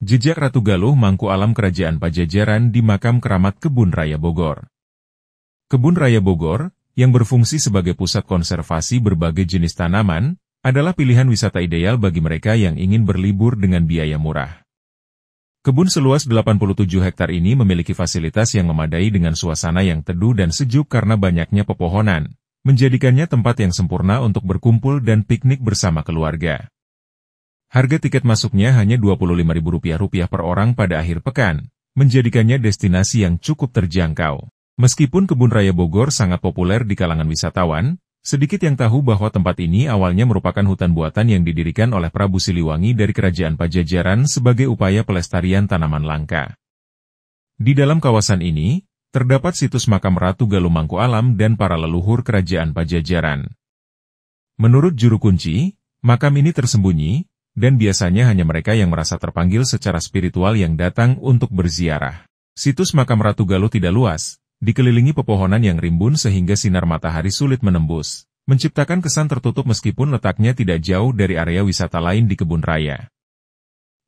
Jejak Ratu Galuh Mangku Alam Kerajaan Pajajaran di Makam Keramat Kebun Raya Bogor. Kebun Raya Bogor, yang berfungsi sebagai pusat konservasi berbagai jenis tanaman, adalah pilihan wisata ideal bagi mereka yang ingin berlibur dengan biaya murah. Kebun seluas 87 hektar ini memiliki fasilitas yang memadai dengan suasana yang teduh dan sejuk karena banyaknya pepohonan, menjadikannya tempat yang sempurna untuk berkumpul dan piknik bersama keluarga. Harga tiket masuknya hanya Rp25.000 per orang pada akhir pekan, menjadikannya destinasi yang cukup terjangkau. Meskipun Kebun Raya Bogor sangat populer di kalangan wisatawan, sedikit yang tahu bahwa tempat ini awalnya merupakan hutan buatan yang didirikan oleh Prabu Siliwangi dari Kerajaan Pajajaran sebagai upaya pelestarian tanaman langka. Di dalam kawasan ini, terdapat situs makam Ratu Galuh Mangku Alam dan para leluhur Kerajaan Pajajaran. Menurut juru kunci, makam ini tersembunyi, dan biasanya hanya mereka yang merasa terpanggil secara spiritual yang datang untuk berziarah. Situs makam Ratu Galuh tidak luas, dikelilingi pepohonan yang rimbun sehingga sinar matahari sulit menembus, menciptakan kesan tertutup meskipun letaknya tidak jauh dari area wisata lain di kebun raya.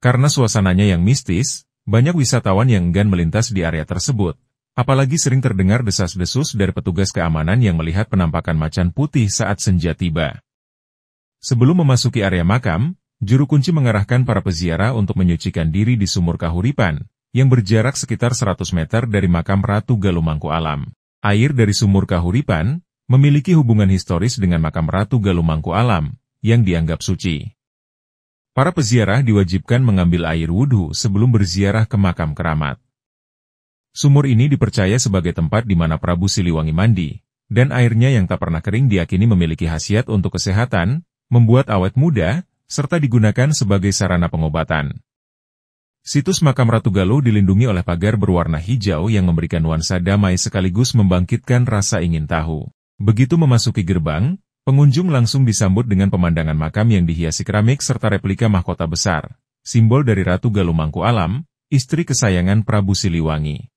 Karena suasananya yang mistis, banyak wisatawan yang enggan melintas di area tersebut, apalagi sering terdengar desas-desus dari petugas keamanan yang melihat penampakan macan putih saat senja tiba. Sebelum memasuki area makam, juru kunci mengarahkan para peziarah untuk menyucikan diri di sumur kahuripan, yang berjarak sekitar 100 meter dari makam Ratu Galuh Mangku Alam. Air dari sumur kahuripan memiliki hubungan historis dengan makam Ratu Galuh Mangku Alam, yang dianggap suci. Para peziarah diwajibkan mengambil air wudhu sebelum berziarah ke makam keramat. Sumur ini dipercaya sebagai tempat di mana Prabu Siliwangi mandi, dan airnya yang tak pernah kering diyakini memiliki khasiat untuk kesehatan, membuat awet muda, serta digunakan sebagai sarana pengobatan. Situs makam Ratu Galuh dilindungi oleh pagar berwarna hijau yang memberikan nuansa damai sekaligus membangkitkan rasa ingin tahu. Begitu memasuki gerbang, pengunjung langsung disambut dengan pemandangan makam yang dihiasi keramik serta replika mahkota besar, simbol dari Ratu Galuh Mangku Alam, istri kesayangan Prabu Siliwangi.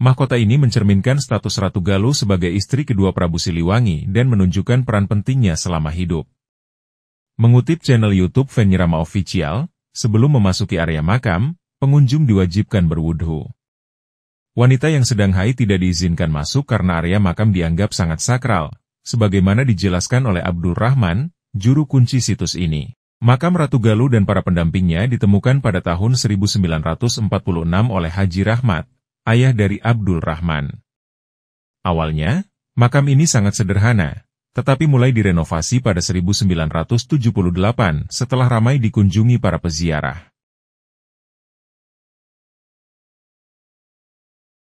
Mahkota ini mencerminkan status Ratu Galuh sebagai istri kedua Prabu Siliwangi dan menunjukkan peran pentingnya selama hidup. Mengutip channel YouTube Venyirama Official, sebelum memasuki area makam, pengunjung diwajibkan berwudhu. Wanita yang sedang haid tidak diizinkan masuk karena area makam dianggap sangat sakral, sebagaimana dijelaskan oleh Abdul Rahman, juru kunci situs ini. Makam Ratu Galuh dan para pendampingnya ditemukan pada tahun 1946 oleh Haji Rahmat, ayah dari Abdul Rahman. Awalnya, makam ini sangat sederhana, tetapi mulai direnovasi pada 1978 setelah ramai dikunjungi para peziarah.